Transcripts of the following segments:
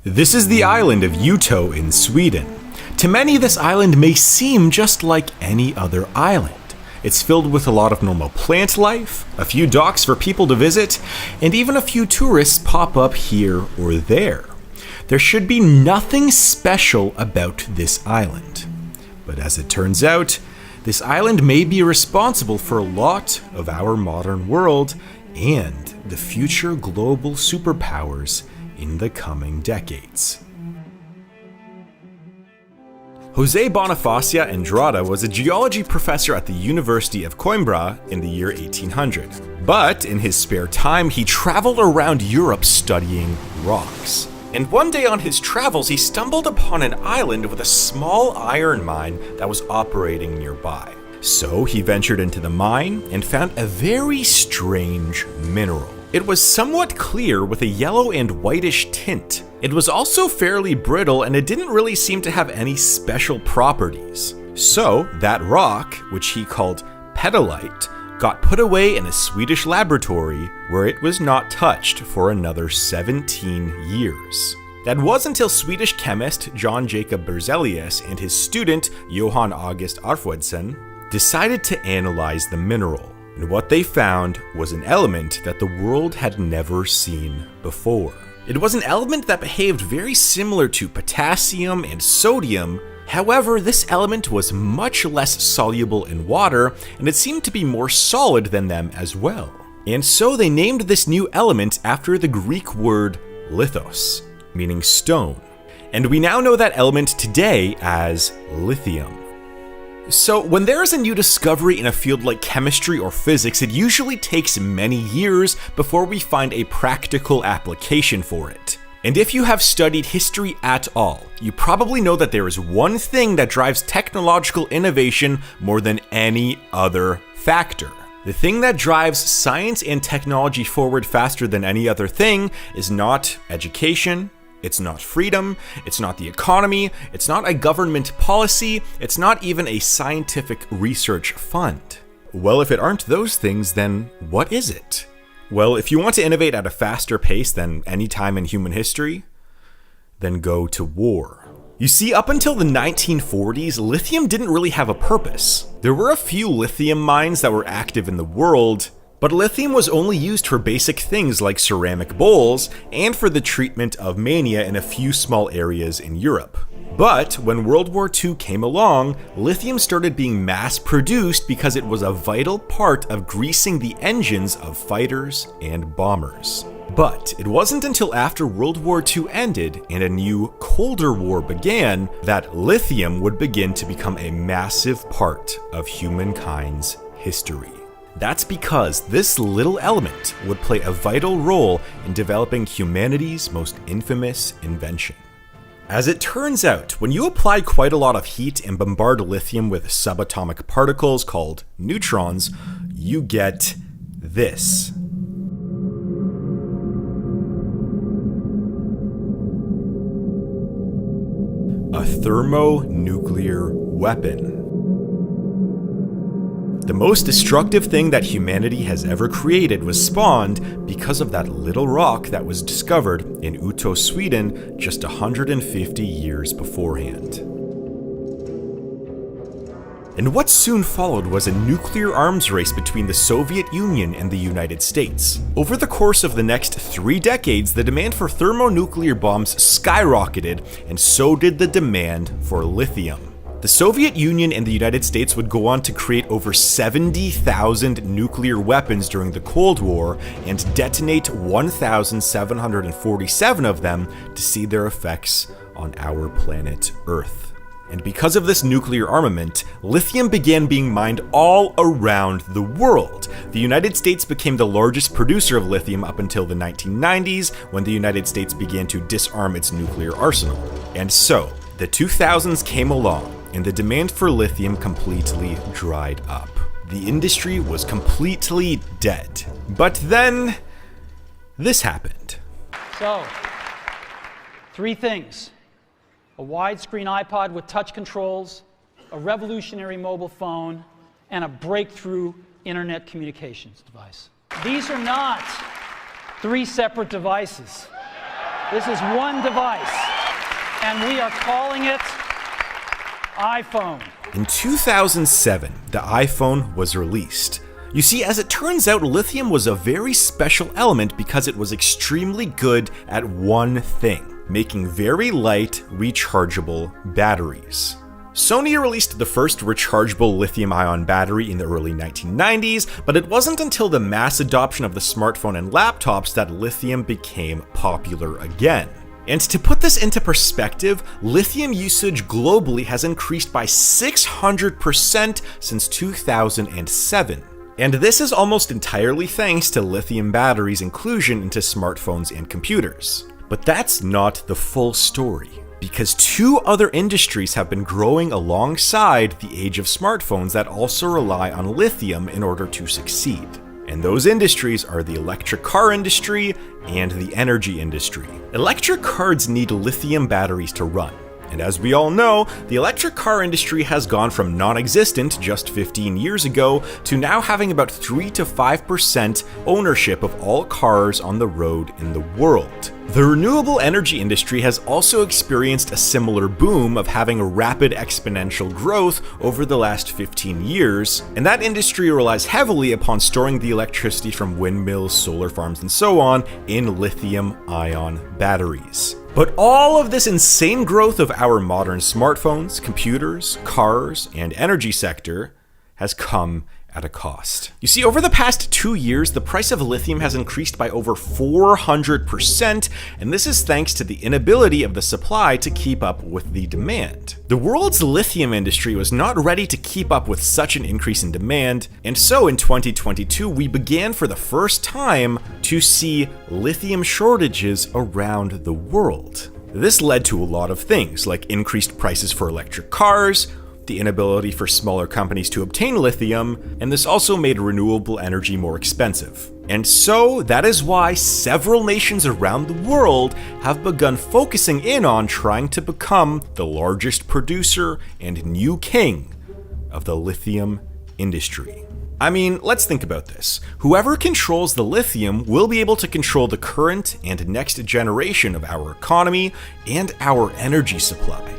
This is the island of Uto in Sweden. To many, this island may seem just like any other island. It's filled with a lot of normal plant life, a few docks for people to visit, and even a few tourists pop up here or there. There should be nothing special about this island. But as it turns out, this island may be responsible for a lot of our modern world and the future global superpowers in the coming decades. José Bonifacia de Andrada was a geology professor at the University of Coimbra in the year 1800. But in his spare time, he traveled around Europe studying rocks. And one day on his travels, he stumbled upon an island with a small iron mine that was operating nearby. So he ventured into the mine and found a very strange mineral. It was somewhat clear with a yellow and whitish tint. It was also fairly brittle and it didn't really seem to have any special properties. So that rock, which he called pedalite, got put away in a Swedish laboratory where it was not touched for another 17 years. That was until Swedish chemist John Jacob Berzelius and his student Johan August Arfwedson decided to analyze the mineral. And what they found was an element that the world had never seen before. It was an element that behaved very similar to potassium and sodium. However, this element was much less soluble in water, and it seemed to be more solid than them as well. And so they named this new element after the Greek word lithos, meaning stone. And we now know that element today as lithium. So when there is a new discovery in a field like chemistry or physics, it usually takes many years before we find a practical application for it. And if you have studied history at all, you probably know that there is one thing that drives technological innovation more than any other factor. The thing that drives science and technology forward faster than any other thing is not education, it's not freedom, it's not the economy, it's not a government policy, it's not even a scientific research fund. Well, if it aren't those things, then what is it? Well, if you want to innovate at a faster pace than any time in human history, then go to war. You see, up until the 1940s, lithium didn't really have a purpose. There were a few lithium mines that were active in the world, but lithium was only used for basic things like ceramic bowls and for the treatment of mania in a few small areas in Europe. But when World War II came along, lithium started being mass-produced because it was a vital part of greasing the engines of fighters and bombers. But it wasn't until after World War II ended and a new, colder war began that lithium would begin to become a massive part of humankind's history. That's because this little element would play a vital role in developing humanity's most infamous invention. As it turns out, when you apply quite a lot of heat and bombard lithium with subatomic particles called neutrons, you get this. A thermonuclear weapon. The most destructive thing that humanity has ever created was spawned because of that little rock that was discovered in Uto, Sweden, just 150 years beforehand. And what soon followed was a nuclear arms race between the Soviet Union and the United States. Over the course of the next 3 decades, the demand for thermonuclear bombs skyrocketed, and so did the demand for lithium. The Soviet Union and the United States would go on to create over 70,000 nuclear weapons during the Cold War and detonate 1,747 of them to see their effects on our planet Earth. And because of this nuclear armament, lithium began being mined all around the world. The United States became the largest producer of lithium up until the 1990s, when the United States began to disarm its nuclear arsenal. And so, the 2000s came along, and the demand for lithium completely dried up. The industry was completely dead. But then, this happened. So, 3 things. A widescreen iPod with touch controls, a revolutionary mobile phone, and a breakthrough internet communications device. These are not 3 separate devices. This is one device, and we are calling it iPhone. In 2007, the iPhone was released. You see, as it turns out, lithium was a very special element because it was extremely good at one thing: making very light, rechargeable batteries. Sony released the first rechargeable lithium-ion battery in the early 1990s, but it wasn't until the mass adoption of the smartphone and laptops that lithium became popular again. And to put this into perspective, lithium usage globally has increased by 600% since 2007. And this is almost entirely thanks to lithium batteries' inclusion into smartphones and computers. But that's not the full story, because two other industries have been growing alongside the age of smartphones that also rely on lithium in order to succeed. And those industries are the electric car industry and the energy industry. Electric cars need lithium batteries to run. And as we all know, the electric car industry has gone from non-existent just 15 years ago to now having about 3 to 5% ownership of all cars on the road in the world. The renewable energy industry has also experienced a similar boom of having a rapid exponential growth over the last 15 years, and that industry relies heavily upon storing the electricity from windmills, solar farms, and so on in lithium-ion batteries. But all of this insane growth of our modern smartphones, computers, cars, and energy sector has come at a cost. You see, over the past 2 years, the price of lithium has increased by over 400%, and this is thanks to the inability of the supply to keep up with the demand. The world's lithium industry was not ready to keep up with such an increase in demand, and so in 2022, we began for the first time to see lithium shortages around the world. This led to a lot of things, like increased prices for electric cars, the inability for smaller companies to obtain lithium, and this also made renewable energy more expensive. And so that is why several nations around the world have begun focusing in on trying to become the largest producer and new king of the lithium industry. I mean, let's think about this. Whoever controls the lithium will be able to control the current and next generation of our economy and our energy supply.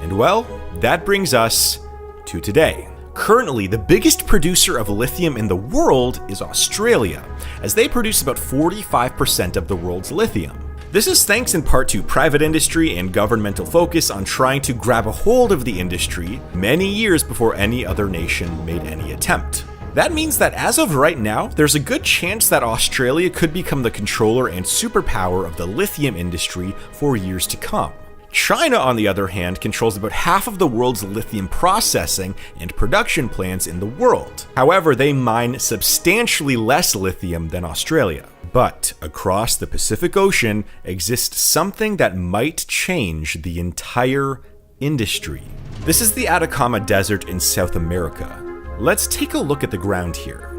And well, that brings us to today. Currently, the biggest producer of lithium in the world is Australia, as they produce about 45% of the world's lithium. This is thanks in part to private industry and governmental focus on trying to grab a hold of the industry many years before any other nation made any attempt. That means that as of right now, there's a good chance that Australia could become the controller and superpower of the lithium industry for years to come. China, on the other hand, controls about half of the world's lithium processing and production plants in the world. However, they mine substantially less lithium than Australia. But across the Pacific Ocean exists something that might change the entire industry. This is the Atacama Desert in South America. Let's take a look at the ground here.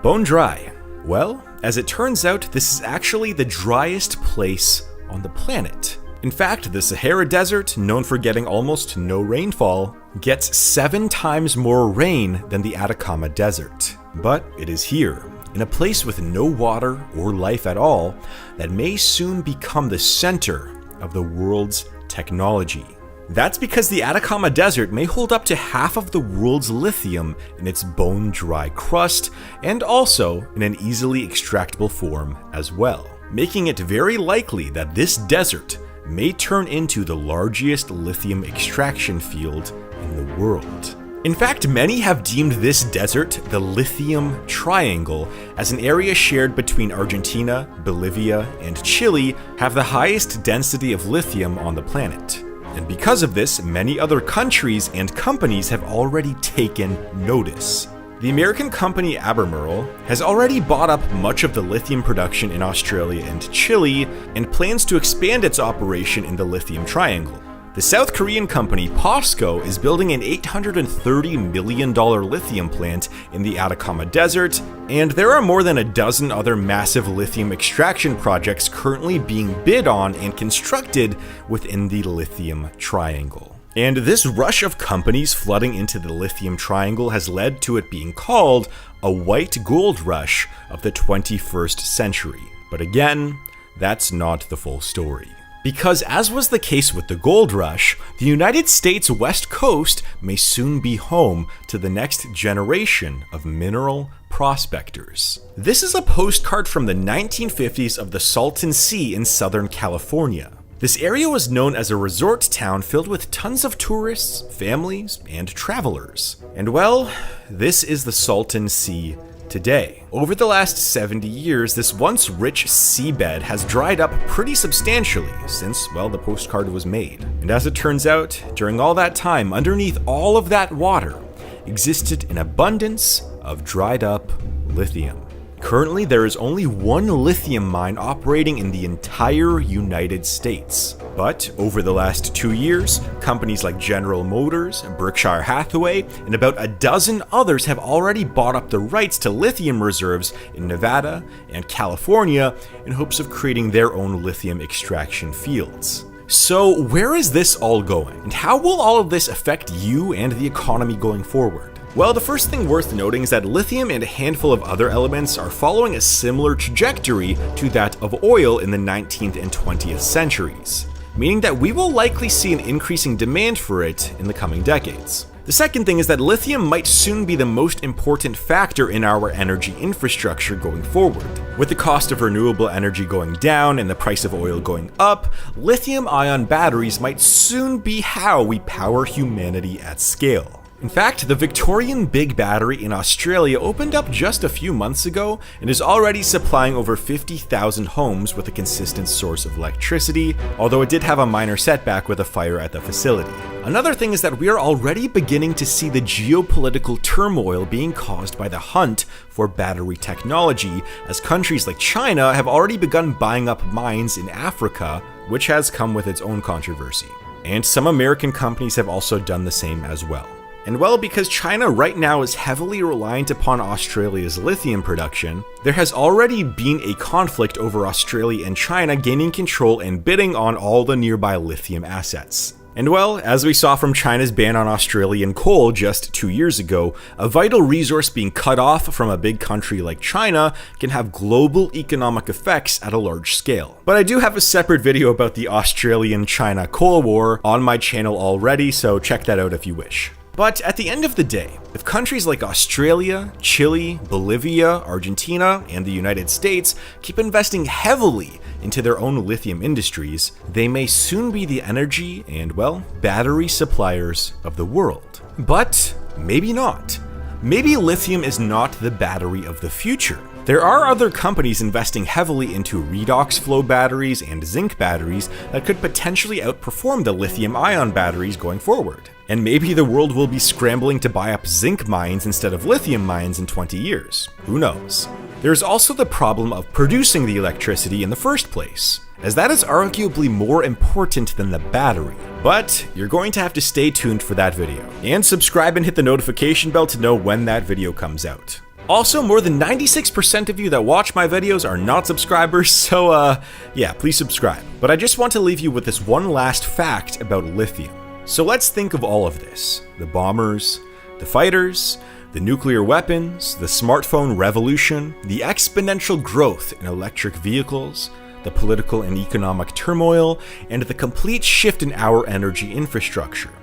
Bone dry. Well, as it turns out, this is actually the driest place on the planet. In fact, the Sahara Desert, known for getting almost no rainfall, gets 7 times more rain than the Atacama Desert. But it is here, in a place with no water or life at all, that may soon become the center of the world's technology. That's because the Atacama Desert may hold up to half of the world's lithium in its bone-dry crust, and also in an easily extractable form as well, making it very likely that this desert may turn into the largest lithium extraction field in the world. In fact, many have deemed this desert the Lithium Triangle, as an area shared between Argentina, Bolivia, and Chile have the highest density of lithium on the planet. And because of this, many other countries and companies have already taken notice. The American company Albemarle has already bought up much of the lithium production in Australia and Chile, and plans to expand its operation in the Lithium Triangle. The South Korean company POSCO is building an $830 million lithium plant in the Atacama Desert, and there are more than a dozen other massive lithium extraction projects currently being bid on and constructed within the Lithium Triangle. And this rush of companies flooding into the Lithium Triangle has led to it being called a white gold rush of the 21st century. But again, that's not the full story. Because as was the case with the gold rush, the United States West Coast may soon be home to the next generation of mineral prospectors. This is a postcard from the 1950s of the Salton Sea in Southern California. This area was known as a resort town filled with tons of tourists, families, and travelers. And well, this is the Salton Sea today. Over the last 70 years, this once rich seabed has dried up pretty substantially since, well, the postcard was made. And as it turns out, during all that time, underneath all of that water, existed an abundance of dried up lithium. Currently, there is only one lithium mine operating in the entire United States. But over the last 2 years, companies like General Motors, Berkshire Hathaway, and about a dozen others have already bought up the rights to lithium reserves in Nevada and California in hopes of creating their own lithium extraction fields. So where is this all going? And how will all of this affect you and the economy going forward? Well, the first thing worth noting is that lithium and a handful of other elements are following a similar trajectory to that of oil in the 19th and 20th centuries, meaning that we will likely see an increasing demand for it in the coming decades. The second thing is that lithium might soon be the most important factor in our energy infrastructure going forward. With the cost of renewable energy going down and the price of oil going up, lithium-ion batteries might soon be how we power humanity at scale. In fact, the Victorian Big Battery in Australia opened up just a few months ago and is already supplying over 50,000 homes with a consistent source of electricity, although it did have a minor setback with a fire at the facility. Another thing is that we are already beginning to see the geopolitical turmoil being caused by the hunt for battery technology, as countries like China have already begun buying up mines in Africa, which has come with its own controversy. And some American companies have also done the same as well. And well, because China right now is heavily reliant upon Australia's lithium production, there has already been a conflict over Australia and China gaining control and bidding on all the nearby lithium assets. And well, as we saw from China's ban on Australian coal just 2 years ago, a vital resource being cut off from a big country like China can have global economic effects at a large scale. But I do have a separate video about the Australian-China coal war on my channel already, so check that out if you wish. But at the end of the day, if countries like Australia, Chile, Bolivia, Argentina, and the United States keep investing heavily into their own lithium industries, they may soon be the energy and, well, battery suppliers of the world. But maybe not. Maybe lithium is not the battery of the future. There are other companies investing heavily into redox flow batteries and zinc batteries that could potentially outperform the lithium-ion batteries going forward. And maybe the world will be scrambling to buy up zinc mines instead of lithium mines in 20 years. Who knows? There's also the problem of producing the electricity in the first place, as that is arguably more important than the battery. But you're going to have to stay tuned for that video. And subscribe and hit the notification bell to know when that video comes out. Also, more than 96% of you that watch my videos are not subscribers, so yeah, please subscribe. But I just want to leave you with this one last fact about lithium. So let's think of all of this: the bombers, the fighters, the nuclear weapons, the smartphone revolution, the exponential growth in electric vehicles, the political and economic turmoil, and the complete shift in our energy infrastructure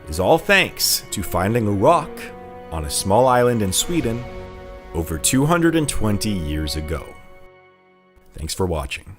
is all thanks to finding a rock on a small island in Sweden over 220 years ago. Thanks for watching.